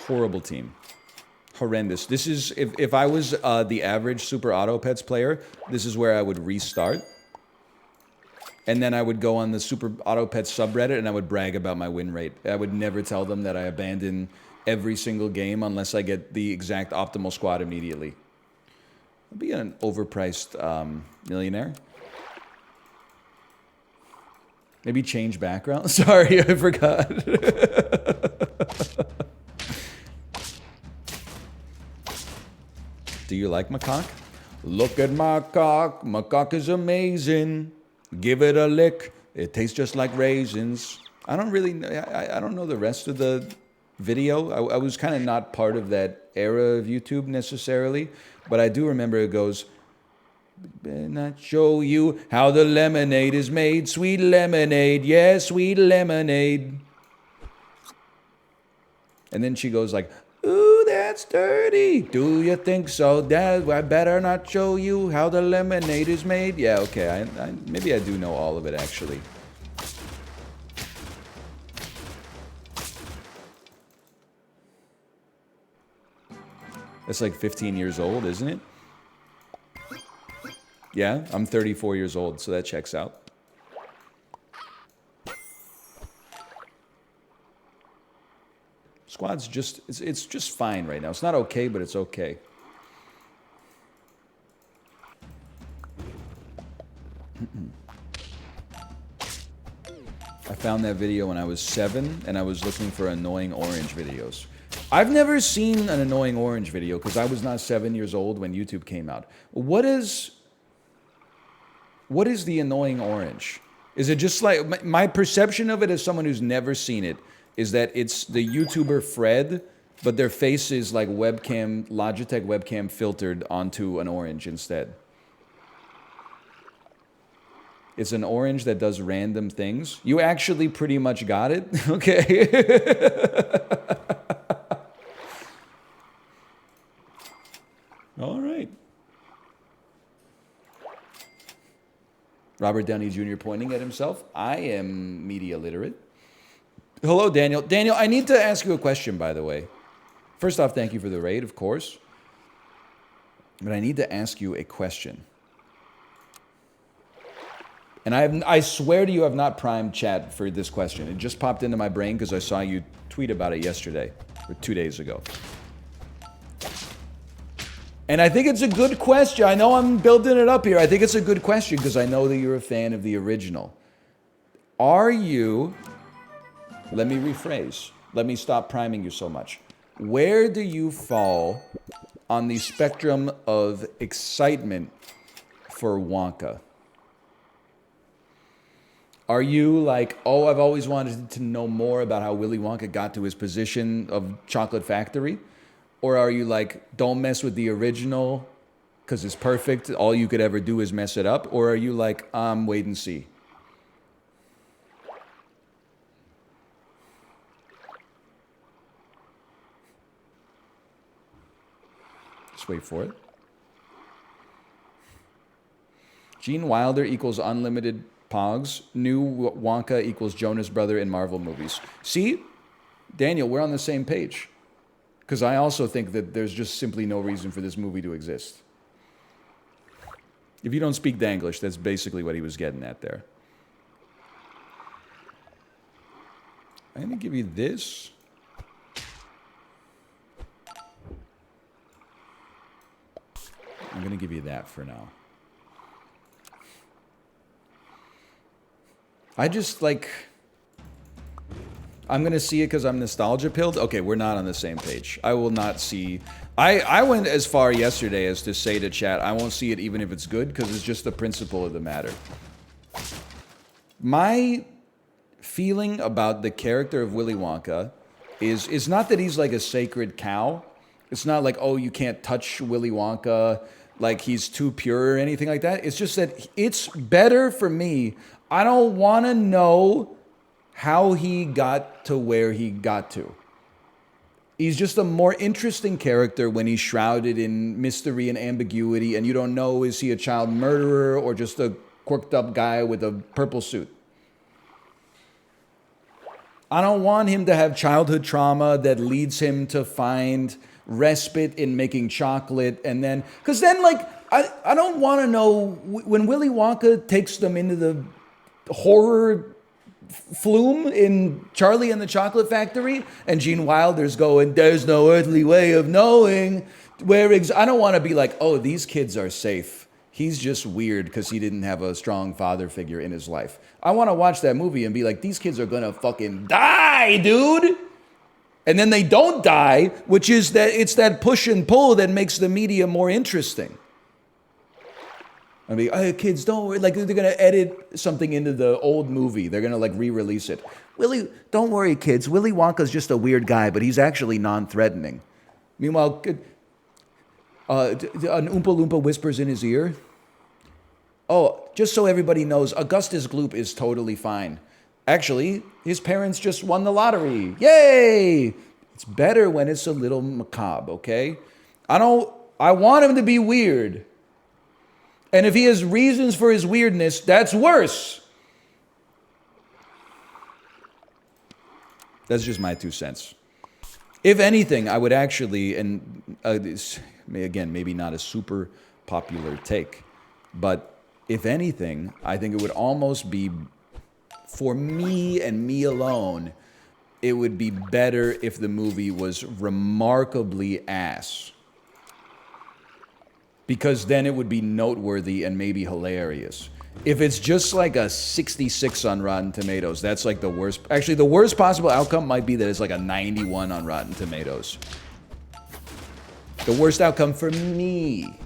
Horrible team. Horrendous. This is, if I was the average Super Auto Pets player, this is where I would restart. And then I would go on the Super Auto Pets subreddit and I would brag about my win rate. I would never tell them that I abandon every single game unless I get the exact optimal squad immediately. I'd be an overpriced millionaire. Maybe change background. Sorry, I forgot. Do you like my cock? Look at my cock. My cock is amazing. Give it a lick. It tastes just like raisins. I don't really, I don't know the rest of the video. I was kind of not part of that era of YouTube necessarily, but I do remember it goes, "Better not show you how the lemonade is made. Sweet lemonade, yeah, sweet lemonade." And then she goes like, "Ooh, that's dirty. Do you think so, Dad? I better not show you how the lemonade is made." Yeah, okay, maybe I do know all of it, actually. That's like 15 years old, isn't it? Yeah, I'm 34 years old, so that checks out. Squad's just, it's just fine right now. It's not okay, but it's okay. I found that video when I was 7, and I was looking for annoying orange videos. I've never seen an annoying orange video, because I was not 7 years old when YouTube came out. What is the annoying orange? Is it just like, my perception of it as someone who's never seen it, is that it's the YouTuber Fred, but their face is like webcam, Logitech webcam filtered onto an orange instead. It's an orange that does random things. You actually pretty much got it. Okay. All right. Robert Downey Jr. pointing at himself. I am media literate. Hello, Daniel. Daniel, I need to ask you a question, by the way. First off, thank you for the raid, of course. But I need to ask you a question. And I swear to you, I've not primed chat for this question. It just popped into my brain because I saw you tweet about it yesterday, or 2 days ago. And I think it's a good question. I know I'm building it up here. I think it's a good question because I know that you're a fan of the original. Are you... Let me rephrase. Let me stop priming you so much. Where do you fall on the spectrum of excitement for Wonka? Are you like, oh, I've always wanted to know more about how Willy Wonka got to his position of chocolate factory? Or are you like, don't mess with the original because it's perfect, all you could ever do is mess it up? Or are you like, wait and see? Just wait for it. Gene Wilder equals unlimited Pogs. New Wonka equals Jonas Brother in Marvel movies. See? Daniel, we're on the same page. Because I also think that there's just simply no reason for this movie to exist. If you don't speak Danglish, that's basically what he was getting at there. I'm going to give you this. I'm going to give you that for now. I just like... I'm going to see it because I'm nostalgia pilled. Okay, we're not on the same page. I will not see... I went as far yesterday as to say to chat, I won't see it even if it's good because it's just the principle of the matter. My feeling about the character of Willy Wonka is not that he's like a sacred cow. It's not like, oh, you can't touch Willy Wonka, like he's too pure or anything like that. It's just that it's better for me. I don't want to know how he got to where he got to. He's just a more interesting character when he's shrouded in mystery and ambiguity, and you don't know, is he a child murderer or just a quirked up guy with a purple suit? I don't want him to have childhood trauma that leads him to find respite in making chocolate, and then, because then, like, I don't want to know when Willy Wonka takes them into the horror flume in Charlie and the Chocolate Factory, and Gene Wilder's going, "There's no earthly way of knowing where." I don't want to be like, "Oh, these kids are safe. He's just weird because he didn't have a strong father figure in his life." I want to watch that movie and be like, "These kids are gonna fucking die, dude." And then they don't die, which is that it's that push and pull that makes the media more interesting. I mean, "Hey, kids, don't worry." Like, they're going to edit something into the old movie. They're going to, like, re-release it. Don't worry, kids. Willy Wonka's just a weird guy, but he's actually non-threatening. Meanwhile, an Oompa Loompa whispers in his ear, "Oh, just so everybody knows, Augustus Gloop is totally fine. Actually, his parents just won the lottery. Yay!" It's better when it's a little macabre, okay? I want him to be weird. And if he has reasons for his weirdness, that's worse. That's just my 2 cents. If anything, I would actually, and again, maybe not a super popular take, but if anything, I think it would almost be, for me and me alone, it would be better if the movie was remarkably ass. Because then it would be noteworthy and maybe hilarious. If it's just like a 66 on Rotten Tomatoes, that's like the worst. Actually, the worst possible outcome might be that it's like a 91 on Rotten Tomatoes. The worst outcome for me.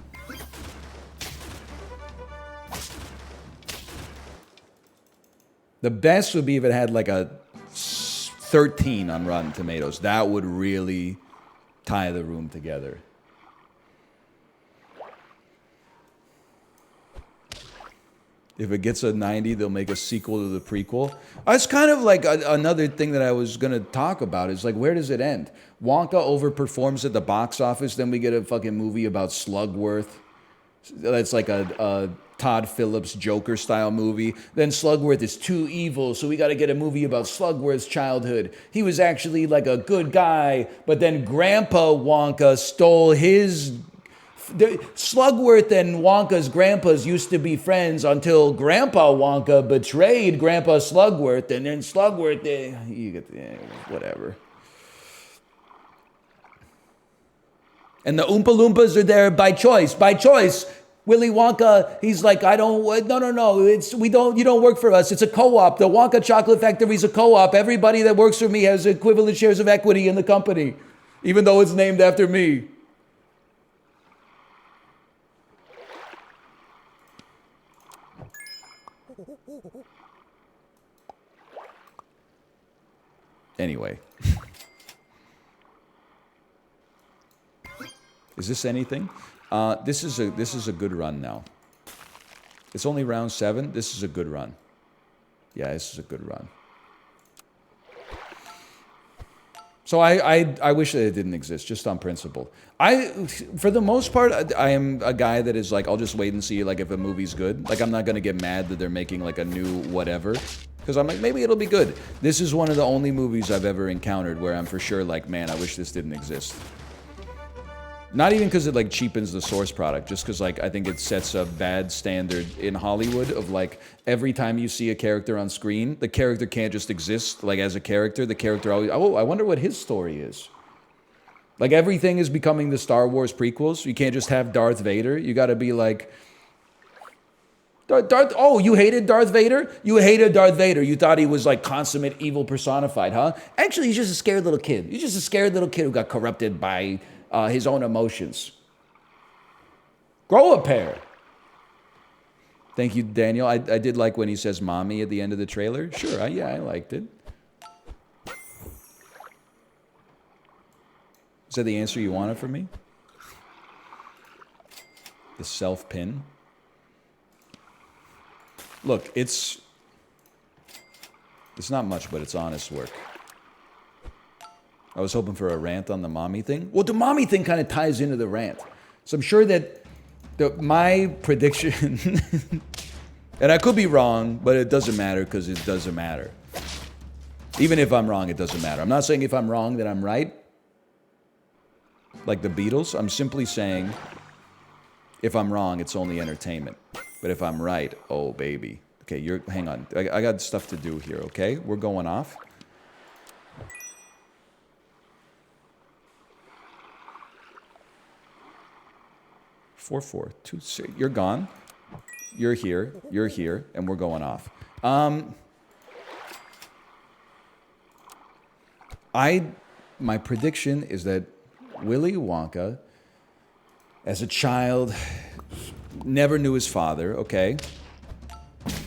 The best would be if it had like a 13 on Rotten Tomatoes. That would really tie the room together. If it gets a 90, they'll make a sequel to the prequel. It's kind of like another thing that I was going to talk about is like, where does it end? Wonka overperforms at the box office, then we get a fucking movie about Slugworth. That's like a Todd Phillips Joker-style movie. Then Slugworth is too evil, so we got to get a movie about Slugworth's childhood. He was actually like a good guy, but then Grandpa Wonka stole his... Slugworth and Wonka's grandpas used to be friends until Grandpa Wonka betrayed Grandpa Slugworth, and then Slugworth, whatever. And the Oompa Loompas are there by choice. By choice. Willy Wonka, he's like, no. You don't work for us. It's a co-op. The Wonka Chocolate Factory is a co-op. Everybody that works for me has equivalent shares of equity in the company, even though it's named after me. Anyway. Is this anything? This is a good run now. It's only round 7. This is a good run. Yeah, this is a good run. So I wish that it didn't exist, just on principle. For the most part, I am a guy that is like, I'll just wait and see like if a movie's good. Like, I'm not gonna get mad that they're making like a new whatever, because I'm like, maybe it'll be good. This is one of the only movies I've ever encountered where I'm for sure like, man, I wish this didn't exist. Not even because it like cheapens the source product, just because like I think it sets a bad standard in Hollywood of like every time you see a character on screen, the character can't just exist like as a character. The character always, oh, I wonder what his story is. Like everything is becoming the Star Wars prequels. You can't just have Darth Vader. You got to be like, oh, you hated Darth Vader? You hated Darth Vader. You thought he was like consummate evil personified, huh? Actually, he's just a scared little kid. He's just a scared little kid who got corrupted by his own emotions. Grow a pair. Thank you, Daniel. I did like when he says mommy at the end of the trailer. Sure, yeah, I liked it. Is that the answer you wanted from me? The self-pin? Look, it's not much, but it's honest work. I was hoping for a rant on the mommy thing. Well, the mommy thing kind of ties into the rant. So I'm sure that my prediction, and I could be wrong, but it doesn't matter because it doesn't matter. Even if I'm wrong, it doesn't matter. I'm not saying if I'm wrong that I'm right, like the Beatles. I'm simply saying if I'm wrong, it's only entertainment. But if I'm right, oh, baby. Okay, hang on. I got stuff to do here, okay? We're going off. Four, 2, 6. You're gone. You're here, and we're going off. My prediction is that Willy Wonka, as a child, never knew his father, okay?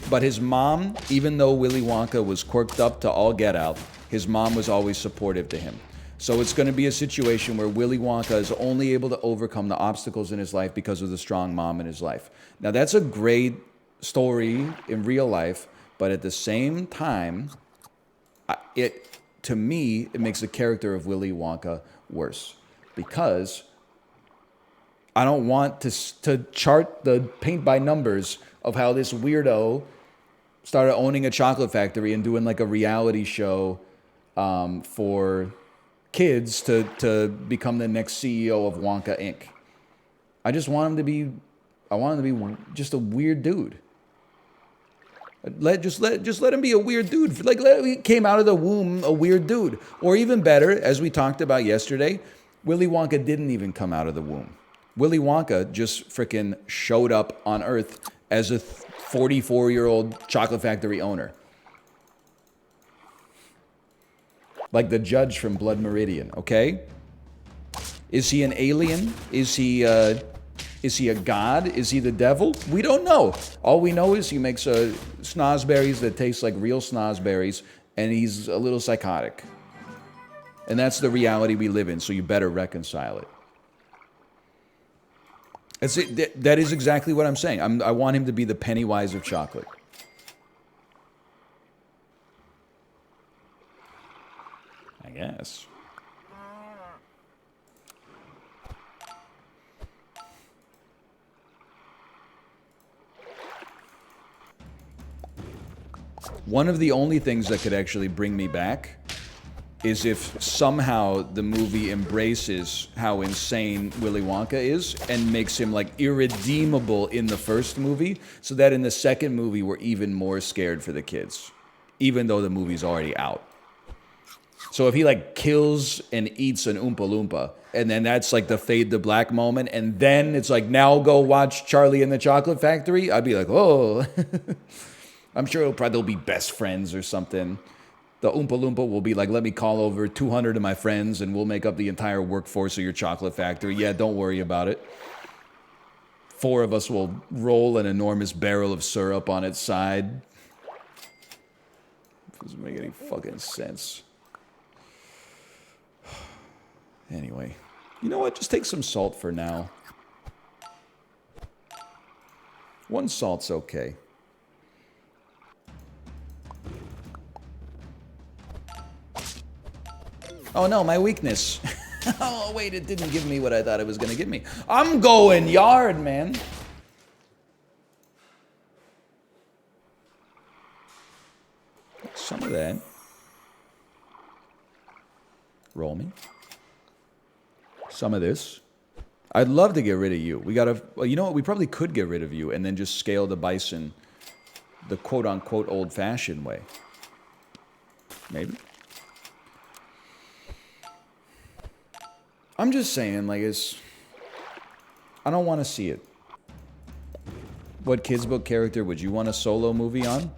But his mom, even though Willy Wonka was quirked up to all get out, his mom was always supportive to him. So it's going to be a situation where Willy Wonka is only able to overcome the obstacles in his life because of the strong mom in his life. Now, that's a great story in real life, but at the same time, to me, it makes the character of Willy Wonka worse. Because I don't want to chart the paint by numbers of how this weirdo started owning a chocolate factory and doing like a reality show for kids to become the next CEO of Wonka Inc. I want him to be just a weird dude. Just let him be a weird dude. Like he came out of the womb a weird dude. Or even better, as we talked about yesterday, Willy Wonka didn't even come out of the womb. Willy Wonka just freaking showed up on Earth as a 44-year-old chocolate factory owner. Like the judge from Blood Meridian, okay? Is he an alien? Is he a god? Is he the devil? We don't know. All we know is he makes snozberries that taste like real snozberries, and he's a little psychotic. And that's the reality we live in, so you better reconcile it. That is exactly what I'm saying. I want him to be the Pennywise of chocolate. I guess. One of the only things that could actually bring me back is if somehow the movie embraces how insane Willy Wonka is and makes him like irredeemable in the first movie, so that in the second movie we're even more scared for the kids, even though the movie's already out. So if he like kills and eats an Oompa Loompa, and then that's like the fade to black moment, and then it's like, now go watch Charlie and the Chocolate Factory, I'd be like, oh. I'm sure they'll be best friends or something. The Oompa Loompa will be like, let me call over 200 of my friends and we'll make up the entire workforce of your chocolate factory. Yeah, don't worry about it. 4 of us will roll an enormous barrel of syrup on its side. It doesn't make any fucking sense. Anyway, you know what? Just take some salt for now. 1 salt's okay. Oh no, my weakness. Oh wait, it didn't give me what I thought it was gonna give me. I'm going yard, man. Some of that. Roll me. Some of this. I'd love to get rid of you. We gotta, well, you know what? We probably could get rid of you and then just scale the bison the quote-unquote old-fashioned way. Maybe. I'm just saying, like, I don't want to see it. What kids' book character would you want a solo movie on?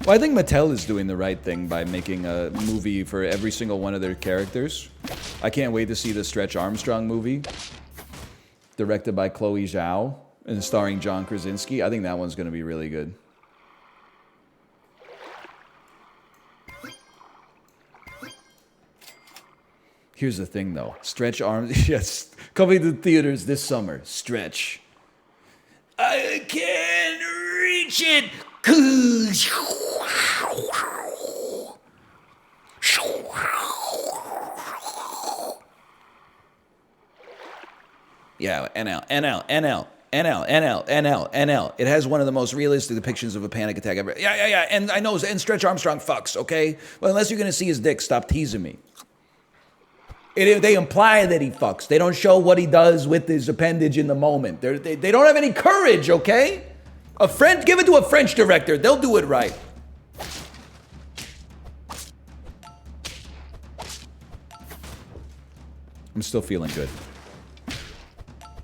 Well, I think Mattel is doing the right thing by making a movie for every single one of their characters. I can't wait to see the Stretch Armstrong movie, directed by Chloe Zhao and starring John Krasinski. I think that one's going to be really good. Here's the thing, though. Stretch Arms, yes, coming to theaters this summer. Stretch. I can't reach it. Yeah, NL. NL. It has one of the most realistic depictions of a panic attack ever. Yeah. And I know, and Stretch Armstrong fucks, okay? Well, unless you're going to see his dick, stop teasing me. They imply that he fucks. They don't show what he does with his appendage in the moment. They don't have any courage, okay? Give it to a French director. They'll do it right. I'm still feeling good.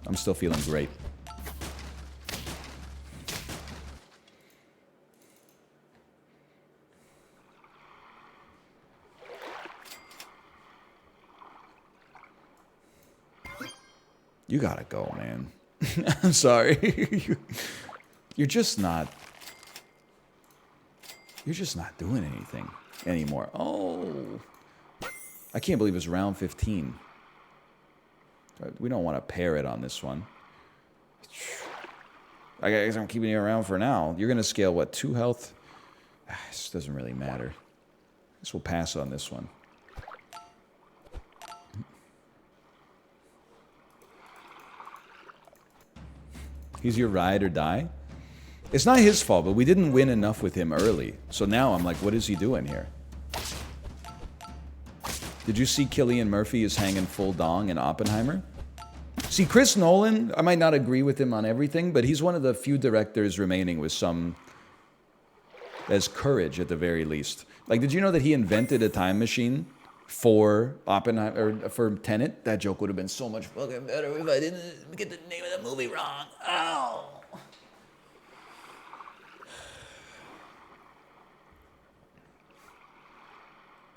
I'm still feeling great. You gotta go, man. I'm sorry. You're just not doing anything anymore. Oh. I can't believe it's round 15. We don't want to pair it on this one. I guess I'm keeping you around for now. You're going to scale, what, 2 health? This doesn't really matter. I guess we'll pass on this one. He's your ride or die? It's not his fault, but we didn't win enough with him early. So now I'm like, what is he doing here? Did you see Cillian Murphy is hanging full dong in Oppenheimer? See, Chris Nolan, I might not agree with him on everything, but he's one of the few directors remaining with some... as courage, at the very least. Like, did you know that he invented a time machine for Oppenheimer, or for Tenet? That joke would have been so much fucking better if I didn't get the name of the movie wrong. Ow!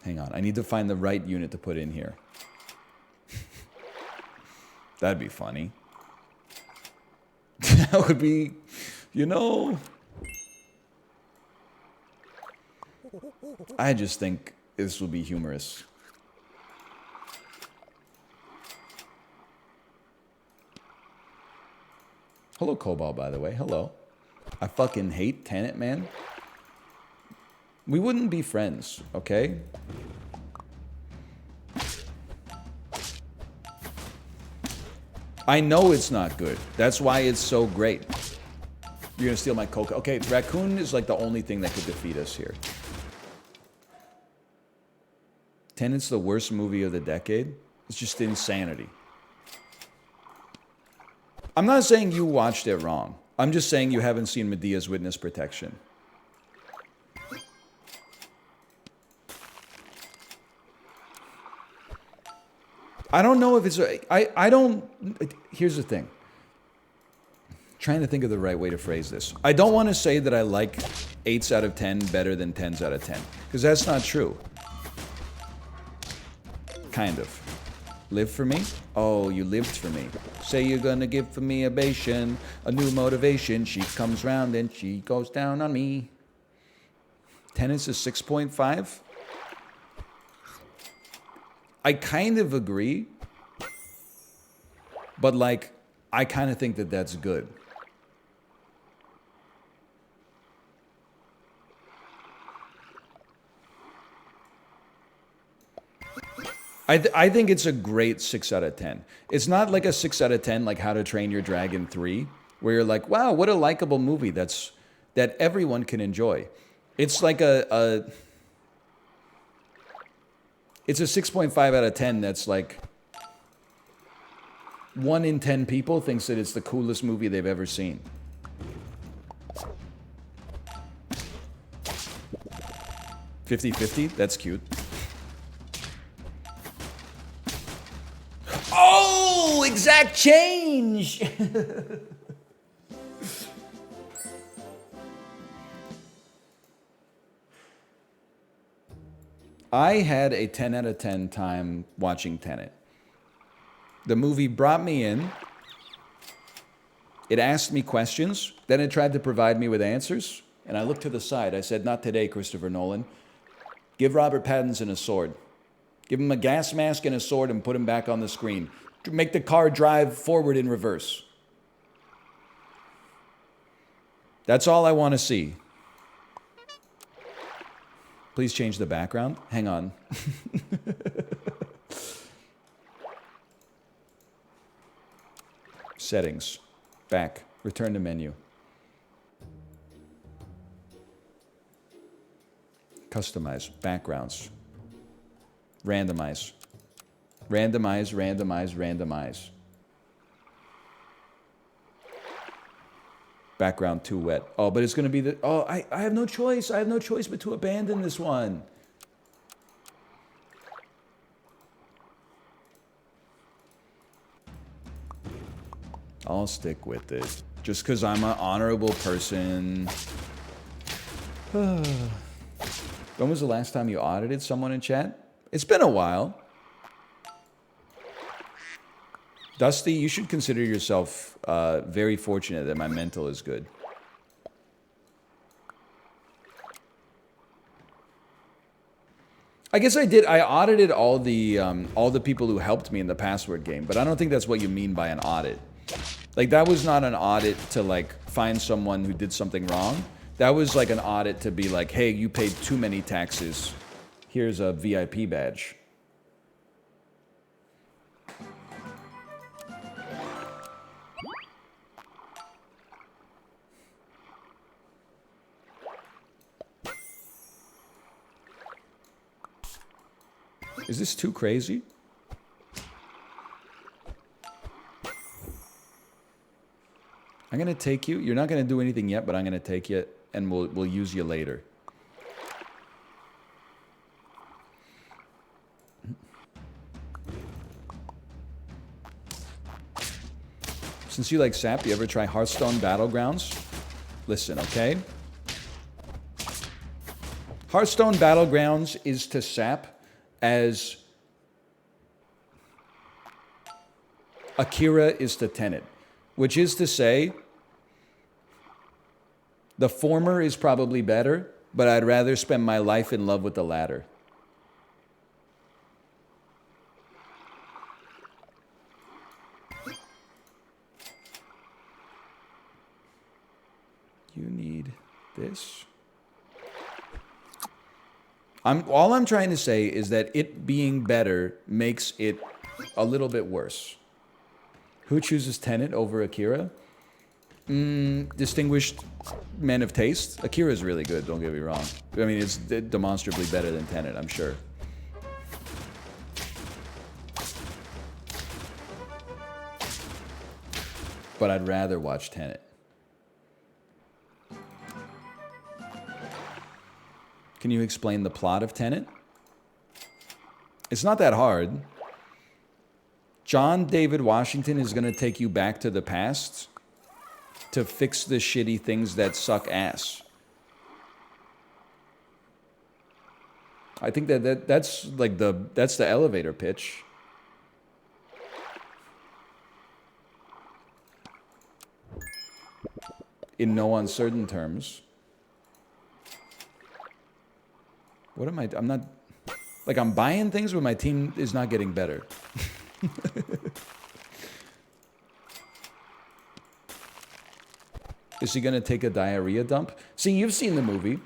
Hang on, I need to find the right unit to put in here. That'd be funny. That would be, you know... I just think this will be humorous. Hello, Cobalt, by the way. Hello. I fucking hate Tenet, man. We wouldn't be friends, okay? I know it's not good. That's why it's so great. You're gonna steal my coca. Okay, Raccoon is like the only thing that could defeat us here. Tenet's the worst movie of the decade. It's just insanity. I'm not saying you watched it wrong. I'm just saying you haven't seen Medea's Witness Protection. I don't know if it's... I don't... Here's the thing. Trying to think of the right way to phrase this. I don't want to say that I like 8s out of 10 better than 10s out of 10. Because that's not true. Kind of. Live for me? Oh, you lived for me. Say you're gonna give for me a new motivation. She comes round and she goes down on me. Tennis is 6.5. I kind of agree. But like, I kind of think that that's good. I think it's a great 6 out of 10. It's not like a 6 out of 10 like How to Train Your Dragon 3, where you're like, wow, what a likable movie that everyone can enjoy. It's like it's a 6.5 out of 10 that's like 1 in 10 people thinks that it's the coolest movie they've ever seen. $50-50? That's cute. Oh, exact change! I had a 10 out of 10 time watching Tenet. The movie brought me in. It asked me questions. Then it tried to provide me with answers. And I looked to the side. I said, not today, Christopher Nolan. Give Robert Pattinson a sword. Give him a gas mask and a sword and put him back on the screen. Make the car drive forward in reverse. That's all I want to see. Please change the background. Hang on. Settings. Back. Return to menu. Customize. Backgrounds. Randomize. Randomize, randomize, randomize. Background too wet. Oh, but it's going to be the... Oh, I have no choice. I have no choice but to abandon this one. I'll stick with it. Just because I'm an honorable person. When was the last time you audited someone in chat? It's been a while. Dusty, you should consider yourself very fortunate that my mental is good. I guess I did. I audited all the people who helped me in the password game, but I don't think that's what you mean by an audit. Like, that was not an audit to, like, find someone who did something wrong. That was like an audit to be like, hey, you paid too many taxes. Here's a VIP badge. Is this too crazy? I'm gonna take you. You're not gonna do anything yet, but I'm gonna take you, and we'll use you later. Since you like SAP, you ever try Hearthstone Battlegrounds? Listen, okay? Hearthstone Battlegrounds is to SAP as Akira is to Tenet, which is to say, the former is probably better, but I'd rather spend my life in love with the latter. You need this. All I'm trying to say is that it being better makes it a little bit worse. Who chooses Tenet over Akira? Distinguished men of taste. Akira is really good, don't get me wrong. I mean, it's demonstrably better than Tenet, I'm sure. But I'd rather watch Tenet. Can you explain the plot of Tenet? It's not that hard. John David Washington is going to take you back to the past to fix the shitty things that suck ass. I think that's like that's the elevator pitch. In no uncertain terms. What am I? I'm not... Like, I'm buying things, but my team is not getting better. Is he going to take a diarrhea dump? See, you've seen the movie.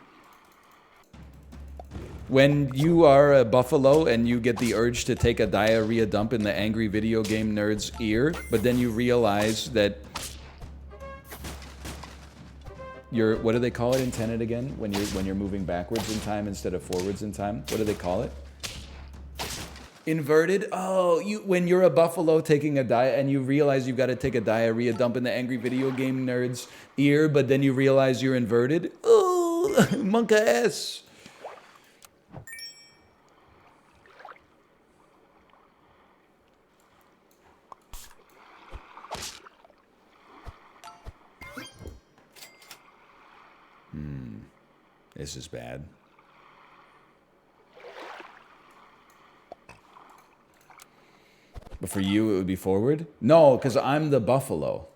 When you are a buffalo and you get the urge to take a diarrhea dump in the angry video game nerd's ear, but then you realize that you're... What do they call it in Tenet again? When you're moving backwards in time instead of forwards in time? What do they call it? Inverted? Oh, when you're a buffalo taking a and you realize you've got to take a diarrhea dump in the angry video game nerd's ear, but then you realize you're inverted? Oh, monk ass. This is bad. But for you, it would be forward? No, because I'm the buffalo.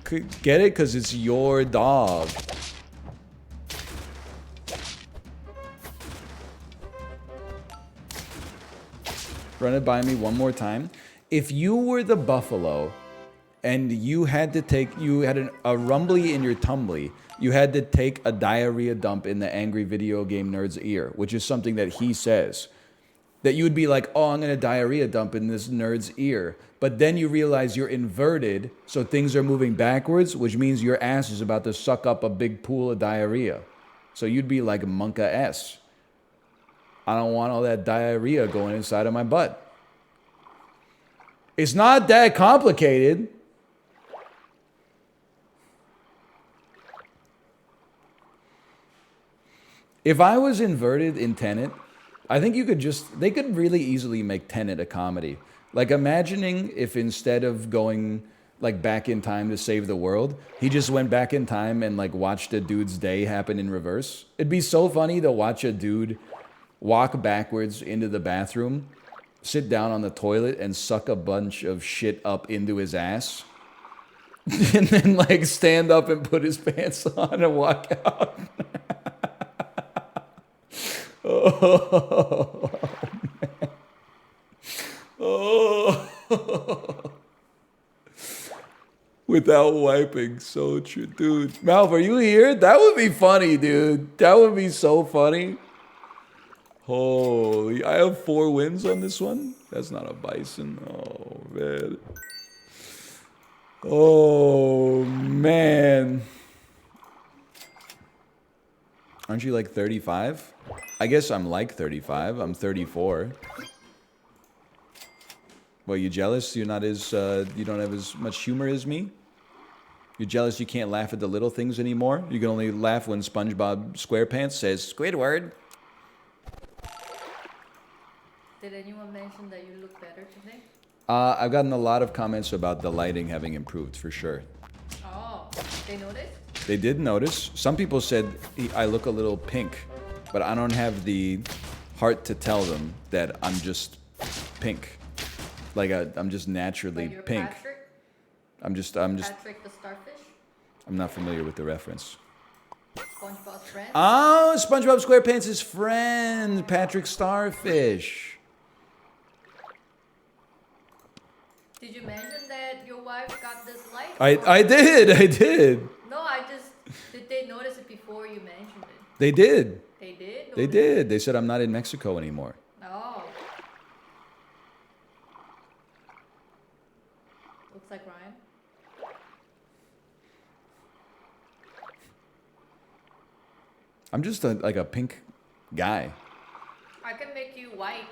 Get it? Because it's your dog. Run it by me one more time. If you were the buffalo and you had to take, you had a rumbly in your tumbly, you had to take a diarrhea dump in the angry video game nerd's ear, which is something that he says. That you would be like, oh, I'm going to diarrhea dump in this nerd's ear. But then you realize you're inverted, so things are moving backwards, which means your ass is about to suck up a big pool of diarrhea. So you'd be like Monka S. I don't want all that diarrhea going inside of my butt. It's not that complicated. If I was inverted in Tenet, I think they could really easily make Tenet a comedy. Like imagining if instead of going like back in time to save the world, he just went back in time and like watched a dude's day happen in reverse. It'd be so funny to watch a dude walk backwards into the bathroom, sit down on the toilet and suck a bunch of shit up into his ass. And then like stand up and put his pants on and walk out. Oh, man. Oh. Without wiping, so true. Dude, Malv, are you here? That would be funny, dude. That would be so funny. Holy, I have 4 wins on this one. That's not a bison. Oh, man. Oh, man. Aren't you like 35? I guess I'm like 35. I'm 34. Well, you jealous? You're not as, you don't have as much humor as me? You're jealous you can't laugh at the little things anymore? You can only laugh when SpongeBob SquarePants says, Squidward. Did anyone mention that you look better today? I've gotten a lot of comments about the lighting having improved, for sure. Oh, they noticed? They did notice. Some people said I look a little pink, but I don't have the heart to tell them that I'm just pink. Like I'm just naturally you're pink. Patrick? I'm just. Patrick the starfish? I'm not familiar with the reference. SpongeBob's friend? Oh, SpongeBob SquarePants' friend, Patrick Starfish. Did you mention that your wife got this light? I did. No, did they notice it before you mentioned it? They did. They did? They did. They said I'm not in Mexico anymore. Oh. Looks like Ryan. I'm just like a pink guy. I can make you white.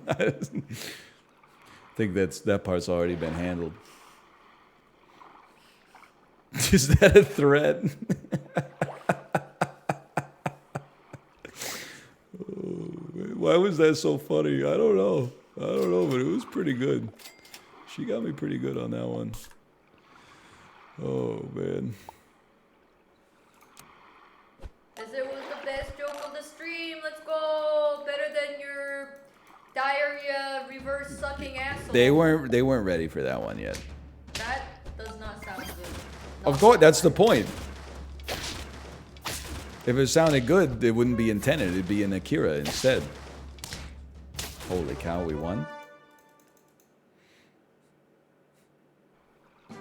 I think that part's already been handled. Is that a threat? Why was that so funny? I don't know, but it was pretty good. She got me pretty good on that one. Oh, man. This was the best joke of the stream. Let's go. Better than your diarrhea reverse sucking asshole. They weren't ready for that one yet. That does not sound good. Of course, that's the point. If it sounded good, it wouldn't be intended. It'd be in Akira instead. Holy cow, we won. You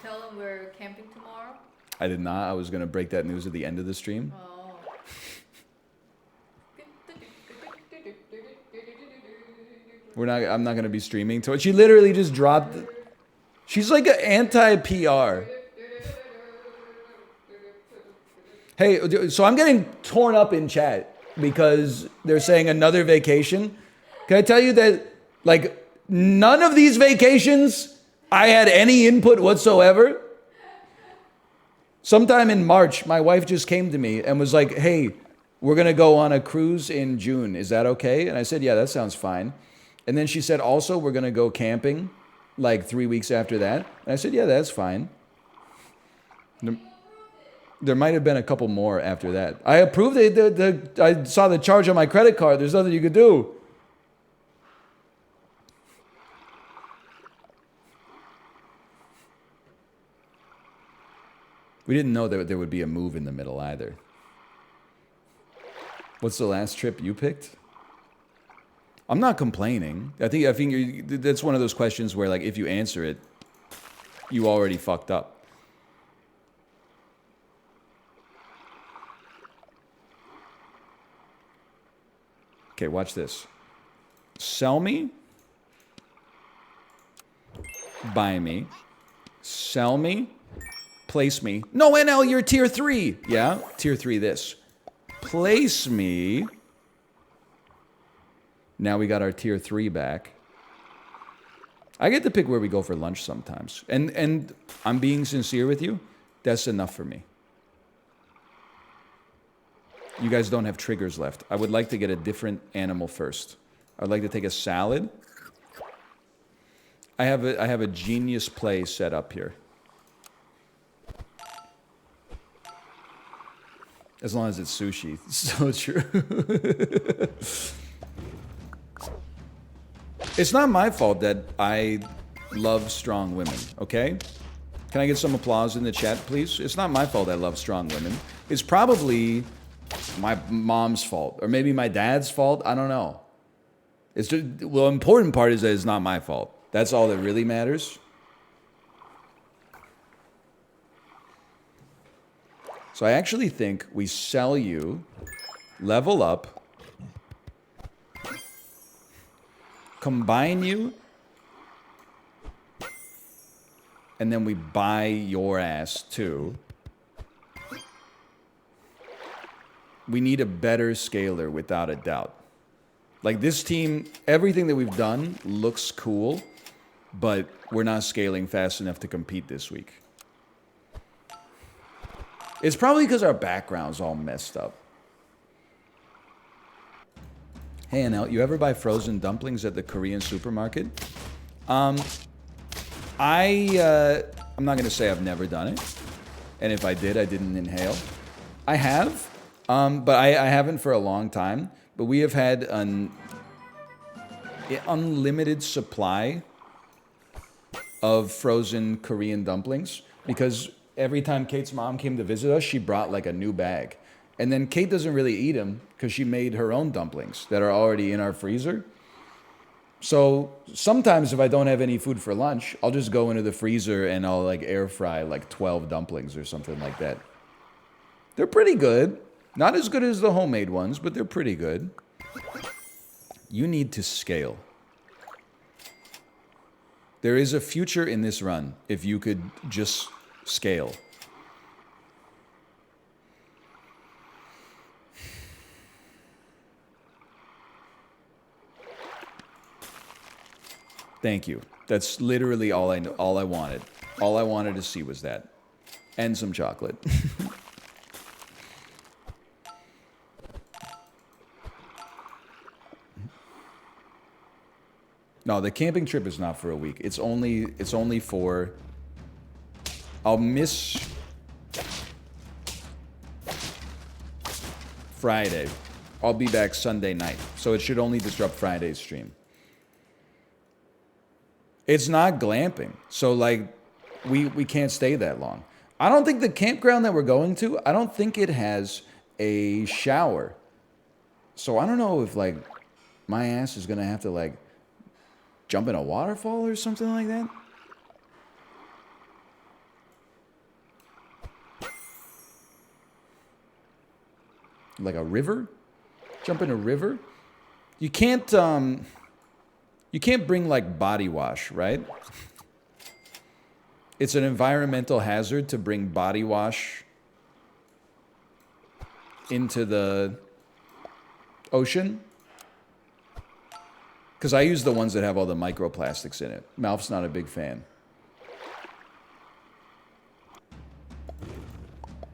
tell them we're camping tomorrow? I did not. I was going to break that news at the end of the stream. Oh. I'm not going to be streaming to it. She literally just dropped. She's like an anti-PR. Hey, so I'm getting torn up in chat because they're saying another vacation. Can I tell you that, like, none of these vacations I had any input whatsoever? Sometime in March, my wife just came to me and was like, hey, we're going to go on a cruise in June. Is that okay? And I said, yeah, that sounds fine. And then she said, also, we're going to go camping like 3 weeks after that. And I said, yeah, that's fine. There might have been a couple more after that. I approved it. I saw the charge on my credit card. There's nothing you could do. We didn't know that there would be a move in the middle either. What's the last trip you picked? I'm not complaining. I think that's one of those questions where, like, if you answer it, you already fucked up. Okay, watch this. Sell me. Buy me. Sell me. Place me. No, NL, you're tier 3. Yeah, tier 3 this. Place me. Now we got our tier 3 back. I get to pick where we go for lunch sometimes. And I'm being sincere with you. That's enough for me. You guys don't have triggers left. I would like to get a different animal first. I'd like to take a salad. I have a genius play set up here. As long as it's sushi. So true. It's not my fault that I love strong women, okay? Can I get some applause in the chat, please? It's not my fault I love strong women. It's probably my mom's fault, or maybe my dad's fault. I don't know. It's just, well, the important part is that it's not my fault. That's all that really matters. So I actually think we sell you, level up, combine you, and then we buy your ass too. We need a better scaler without a doubt. Like this team, everything that we've done looks cool, but we're not scaling fast enough to compete this week. It's probably because our background's all messed up. Hey, Anel, you ever buy frozen dumplings at the Korean supermarket? I'm not going to say I've never done it. And if I did, I didn't inhale. I have, but I haven't for a long time. But we have had an unlimited supply of frozen Korean dumplings because every time Kate's mom came to visit us, she brought like a new bag. And then Kate doesn't really eat them because she made her own dumplings that are already in our freezer. So sometimes if I don't have any food for lunch, I'll just go into the freezer and I'll like air fry like 12 dumplings or something like that. They're pretty good. Not as good as the homemade ones, but they're pretty good. You need to scale. There is a future in this run if you could just scale. Thank you. That's literally all I wanted. All I wanted to see was that. And some chocolate. No, the camping trip is not for a week. It's only for... I'll miss Friday. I'll be back Sunday night. So it should only disrupt Friday's stream. It's not glamping. So like we can't stay that long. I don't think the campground that we're going to, I don't think it has a shower. So I don't know if like my ass is going to have to like jump in a waterfall or something like that. Like a river? Jump in a river? You can't bring like body wash, right? It's an environmental hazard to bring body wash into the ocean. Because I use the ones that have all the microplastics in it. Malf's not a big fan.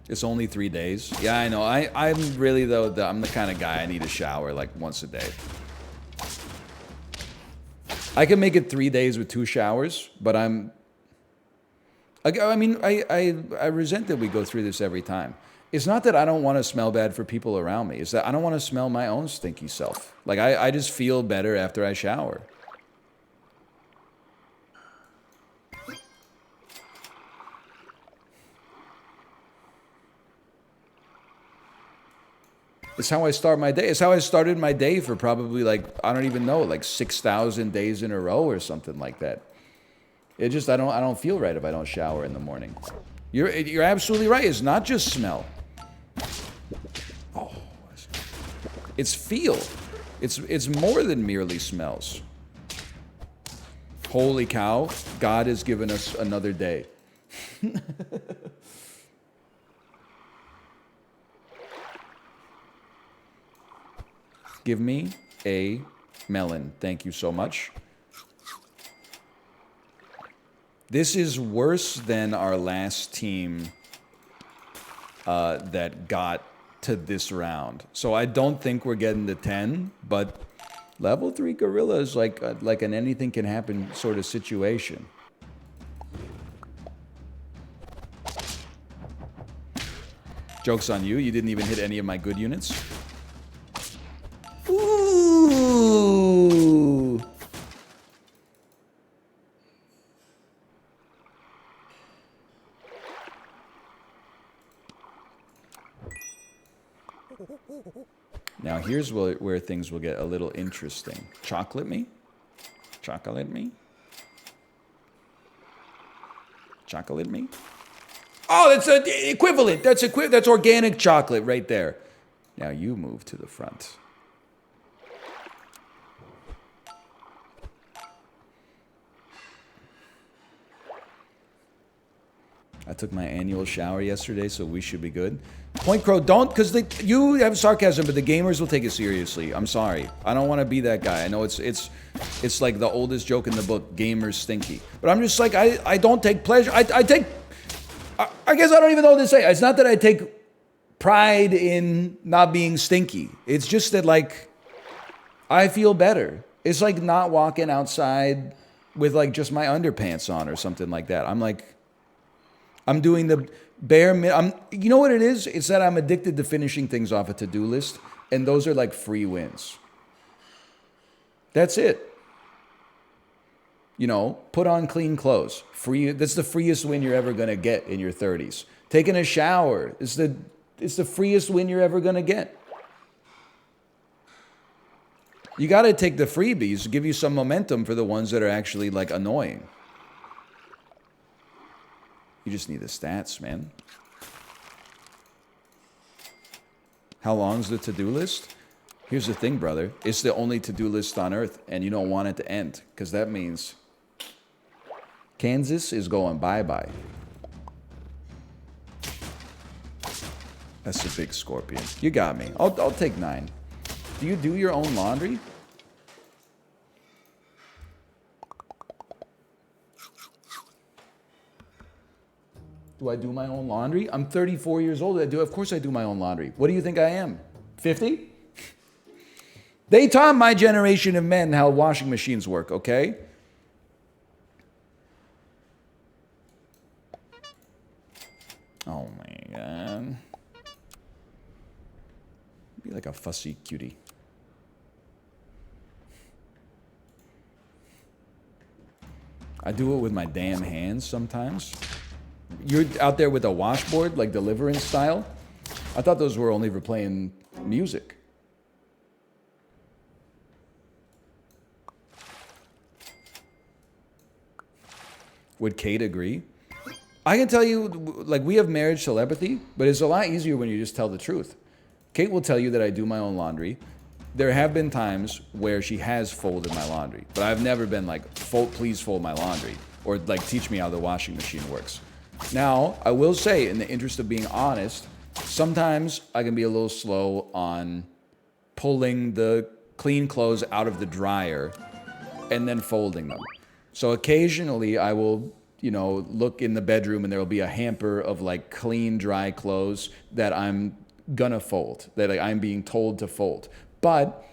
It's only 3 days. Yeah, I know. I'm really, though, I'm the kind of guy I need a shower like once a day. I can make it 3 days with 2 showers, but I mean, I resent that we go through this every time. It's not that I don't want to smell bad for people around me. It's that I don't want to smell my own stinky self. Like, I just feel better after I shower. It's how I start my day. It's how I started my day for probably like, I don't even know, like 6,000 days in a row or something like that. It just, I don't feel right if I don't shower in the morning. You're absolutely right. It's not just smell. Oh, it's feel. It's more than merely smells. Holy cow, God has given us another day. Give me a melon. Thank you so much. This is worse than our last team that got to this round. So I don't think we're getting to 10, but level 3 gorilla is like an anything can happen sort of situation. Joke's on you. You didn't even hit any of my good units. Ooh. Now here's where things will get a little interesting. Chocolate me? Chocolate me? Chocolate me? Oh, that's equivalent. That's organic chocolate right there. Now you move to the front. I took my annual shower yesterday, so we should be good. Point Crow, don't, because you have sarcasm, but the gamers will take it seriously. I'm sorry. I don't want to be that guy. I know it's like the oldest joke in the book, gamers stinky. But I'm just like, I don't take pleasure. I guess I don't even know what to say. It's not that I take pride in not being stinky. It's just that, like, I feel better. It's like not walking outside with, like, just my underpants on or something like that. I'm doing the bare minimum. You know what it is? It's that I'm addicted to finishing things off a to-do list, and those are like free wins. That's it. You know, put on clean clothes. Free. That's the freest win you're ever gonna get in your 30s. Taking a shower is the freest win you're ever gonna get. You got to take the freebies to give you some momentum for the ones that are actually like annoying. You just need the stats, man. How long's the to-do list? Here's the thing, brother. It's the only to-do list on Earth, and you don't want it to end, because that means Kansas is going bye-bye. That's a big scorpion. You got me. I'll take 9. Do you do your own laundry? Do I do my own laundry? I'm 34 years old. Of course I do my own laundry. What do you think I am? 50? They taught my generation of men how washing machines work, okay? Oh my God. Be like a fussy cutie. I do it with my damn hands sometimes. You're out there with a washboard, like Deliverance style? I thought those were only for playing music. Would Kate agree? I can tell you, like, we have marriage telepathy, but it's a lot easier when you just tell the truth. Kate will tell you that I do my own laundry. There have been times where she has folded my laundry, but I've never been like, please fold my laundry, or like, teach me how the washing machine works. Now, I will say, in the interest of being honest, sometimes I can be a little slow on pulling the clean clothes out of the dryer and then folding them. So occasionally I will, you know, look in the bedroom and there will be a hamper of like clean, dry clothes that I'm gonna fold, that like, I'm being told to fold. But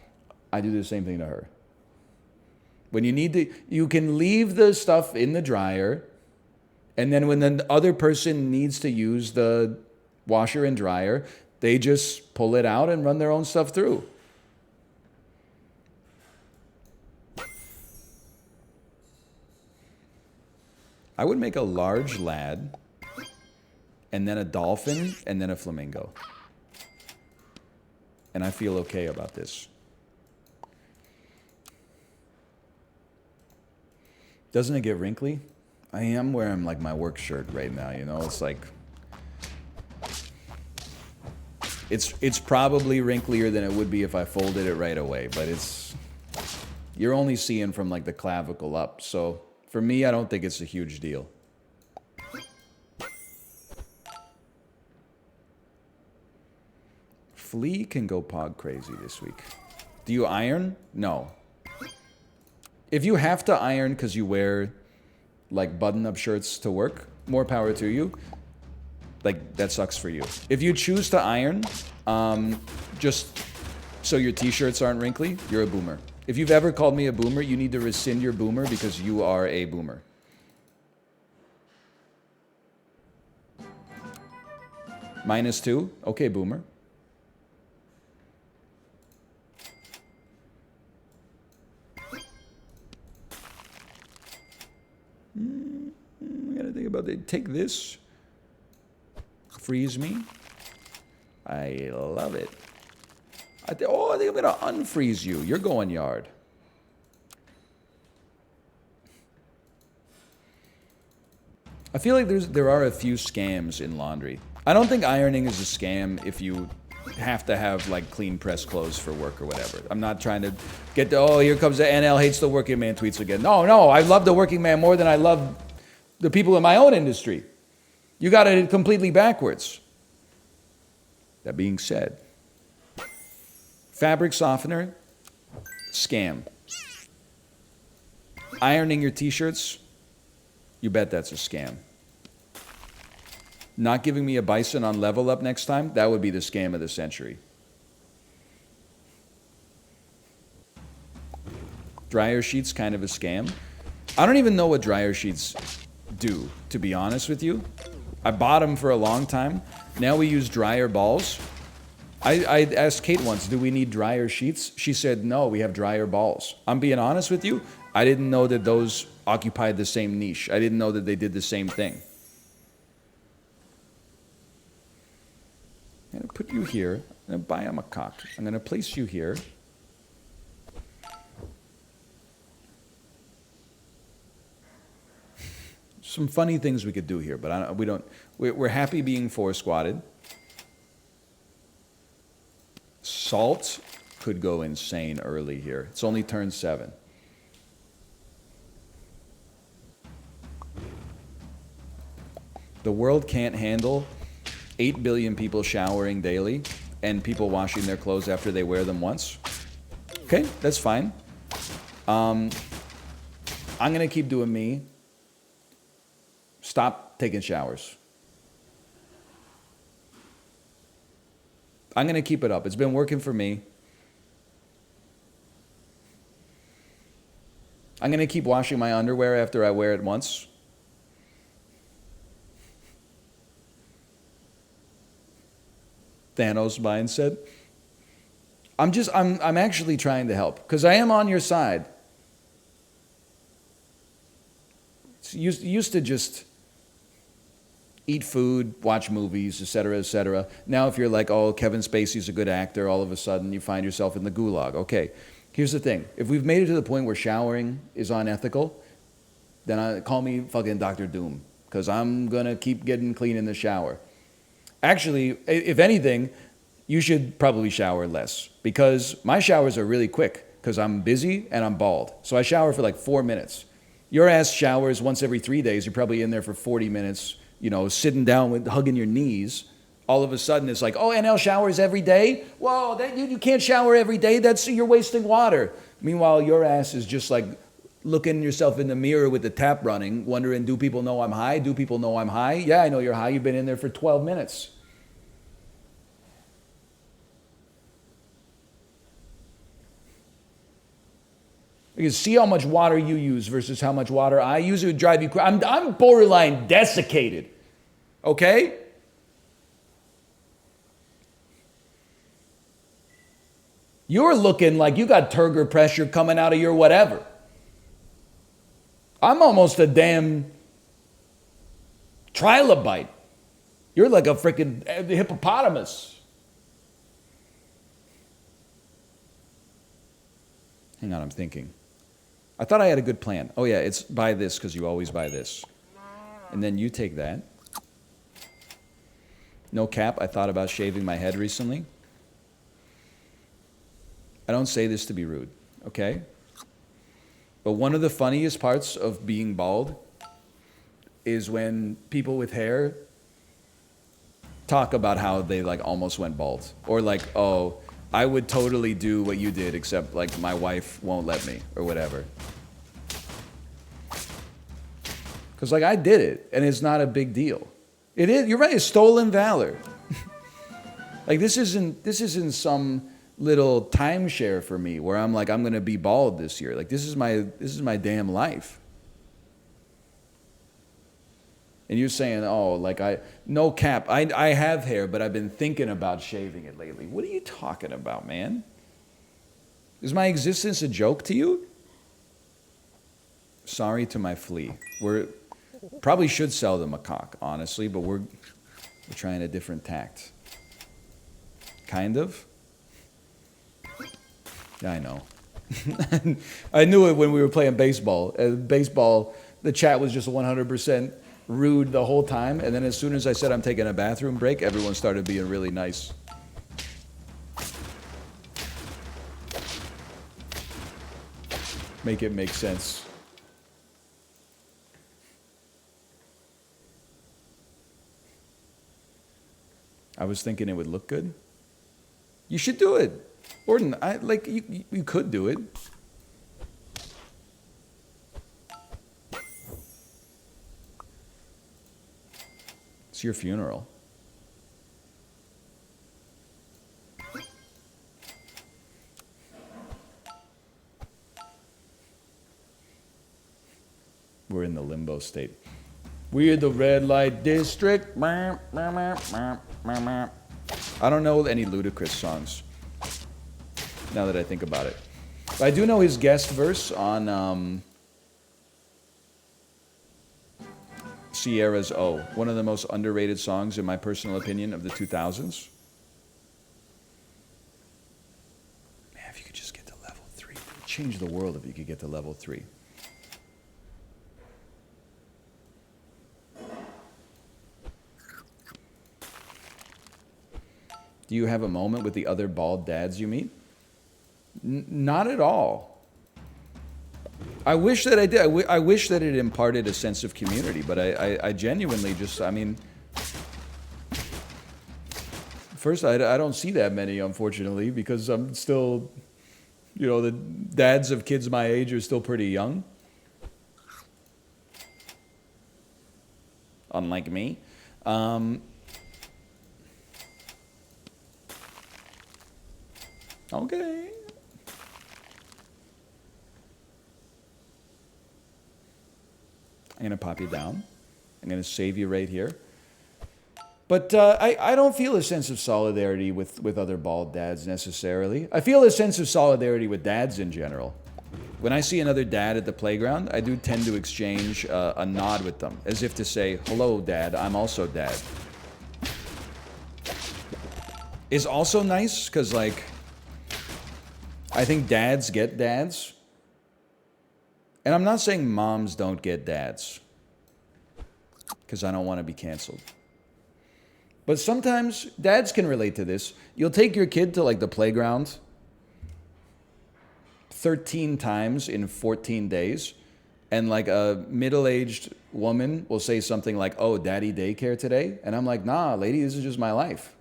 I do the same thing to her. When you need to, you can leave the stuff in the dryer, and then when the other person needs to use the washer and dryer, they just pull it out and run their own stuff through. I would make a large lad, and then a dolphin, and then a flamingo. And I feel okay about this. Doesn't it get wrinkly? I am wearing like my work shirt right now, you know? It's like... It's probably wrinklier than it would be if I folded it right away, but you're only seeing from like the clavicle up. So for me, I don't think it's a huge deal. Flea can go pog crazy this week. Do you iron? No. If you have to iron because you wear like button-up shirts to work, more power to you. Like, that sucks for you. If you choose to iron, just so your t-shirts aren't wrinkly, you're a boomer. If you've ever called me a boomer, you need to rescind your boomer because you are a boomer. -2? Okay, boomer. I gotta think about it. Take this. Freeze me. I love it. I think I'm gonna unfreeze you. You're going yard. I feel like there are a few scams in laundry. I don't think ironing is a scam if you have to have like clean press clothes for work or whatever. I'm not trying to get here comes the NL hates the working man tweets again. No, I love the working man more than I love the people in my own industry. You got it completely backwards. That being said, fabric softener, scam. Ironing your t-shirts, you bet that's a scam. Not giving me a bison on level up next time, that would be the scam of the century. Dryer sheets, kind of a scam. I don't even know what dryer sheets do, to be honest with you. I bought them for a long time. Now we use dryer balls. I asked Kate once, do we need dryer sheets? She said, no, we have dryer balls. I'm being honest with you. I didn't know that those occupied the same niche. I didn't know that they did the same thing. I'm going to put you here. I'm going to buy a macaque. I'm going to place you here. Some funny things we could do here, but we're happy being 4 squatted. Salt could go insane early here. It's only turn 7. The world can't handle 8 billion people showering daily and people washing their clothes after they wear them once. Okay, that's fine. I'm going to keep doing me. Stop taking showers. I'm going to keep it up. It's been working for me. I'm going to keep washing my underwear after I wear it once. Thanos mindset. I'm actually trying to help because I am on your side. Used to just eat food, watch movies, etc., etc. Now if you're like, oh, Kevin Spacey's a good actor, all of a sudden you find yourself in the gulag. Okay, here's the thing. If we've made it to the point where showering is unethical, then call me fucking Dr. Doom, because I'm going to keep getting clean in the shower. Actually, if anything, you should probably shower less, because my showers are really quick, because I'm busy and I'm bald. So I shower for like 4 minutes. Your ass showers once every 3 days. You're probably in there for 40 minutes, you know, sitting down with hugging your knees. All of a sudden it's like, oh, NL showers every day? Whoa, you can't shower every day. You're wasting water. Meanwhile, your ass is just like looking yourself in the mirror with the tap running, wondering, do people know I'm high? Do people know I'm high? Yeah, I know you're high. You've been in there for 12 minutes. Because see how much water you use versus how much water I use. It would drive you crazy. I'm borderline desiccated. Okay? You're looking like you got turgor pressure coming out of your whatever. I'm almost a damn trilobite. You're like a freaking hippopotamus. Hang on, I'm thinking. I thought I had a good plan. Oh yeah, it's buy this because you always buy this. And then you take that. No cap, I thought about shaving my head recently. I don't say this to be rude, okay? But one of the funniest parts of being bald is when people with hair talk about how they like almost went bald. Or like, oh, I would totally do what you did except like my wife won't let me or whatever. Because like I did it and it's not a big deal. It is, you're right, it's stolen valor. Like this isn't some little timeshare for me where I'm like, I'm gonna be bald this year. Like this is my damn life. And you're saying, oh, like no cap, I have hair, but I've been thinking about shaving it lately. What are you talking about, man? Is my existence a joke to you? Sorry to my flea. We're probably should sell them a cock, honestly, but we're trying a different tact. Kind of. Yeah, I know. I knew it when we were playing baseball. Baseball, the chat was just 100% rude the whole time, and then as soon as I said I'm taking a bathroom break, everyone started being really nice. Make it make sense. I was thinking it would look good. You should do it. Orden, you could do it. It's your funeral. We're in the limbo state. We're the red light district. I don't know any Ludacris songs, now that I think about it. But I do know his guest verse on Sierra's O, one of the most underrated songs, in my personal opinion, of the 2000s. Man, if you could just get to level 3. It would change the world if you could get to level 3. Do you have a moment with the other bald dads you meet? Not at all. I wish that I did. I wish that it imparted a sense of community, but I genuinely just, I mean, first, I don't see that many, unfortunately, because I'm still, you know, the dads of kids my age are still pretty young. Unlike me. Okay. I'm going to pop you down. I'm going to save you right here. But I don't feel a sense of solidarity with other bald dads necessarily. I feel a sense of solidarity with dads in general. When I see another dad at the playground, I do tend to exchange a nod with them, as if to say, hello, dad, I'm also dad. Is also nice, because, like, I think dads get dads. And I'm not saying moms don't get dads, because I don't want to be canceled. But sometimes dads can relate to this. You'll take your kid to like the playground 13 times in 14 days, and like a middle-aged woman will say something like, oh, daddy daycare today? And I'm like, nah, lady, this is just my life.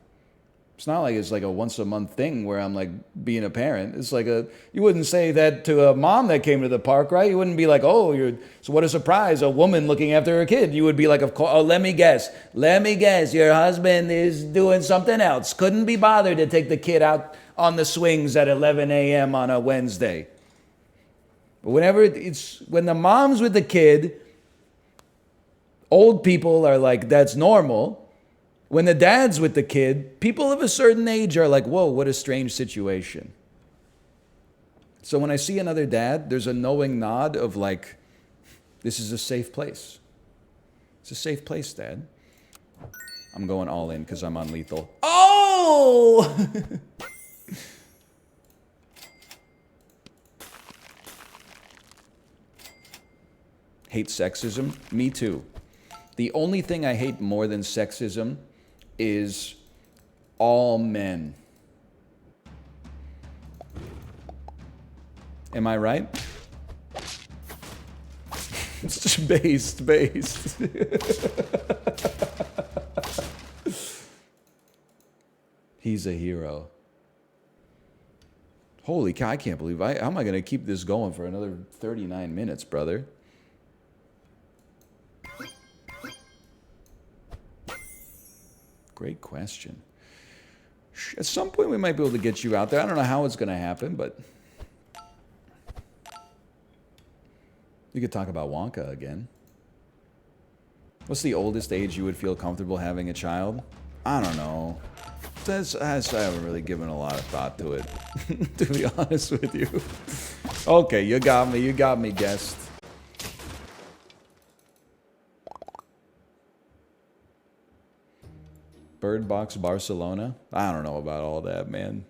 It's not like it's like a once a month thing where I'm like being a parent. It's like you wouldn't say that to a mom that came to the park, right? You wouldn't be like, oh, so what a surprise, a woman looking after her kid. You would be like, of course, oh, let me guess, your husband is doing something else. Couldn't be bothered to take the kid out on the swings at 11 a.m. on a Wednesday. But when the mom's with the kid, old people are like, that's normal. When the dad's with the kid, people of a certain age are like, whoa, what a strange situation. So when I see another dad, there's a knowing nod of like, this is a safe place. It's a safe place, Dad. I'm going all in because I'm on lethal. Oh! Hate sexism? Me too. The only thing I hate more than sexism is all men. Am I right? It's just based. He's a hero. Holy cow, I can't believe how am I going to keep this going for another 39 minutes, brother? Great question. At some point, we might be able to get you out there. I don't know how it's going to happen, but you could talk about Wonka again. What's the oldest age you would feel comfortable having a child? I don't know. I haven't really given a lot of thought to it, to be honest with you. Okay, you got me, guest. Bird Box Barcelona? I don't know about all that, man.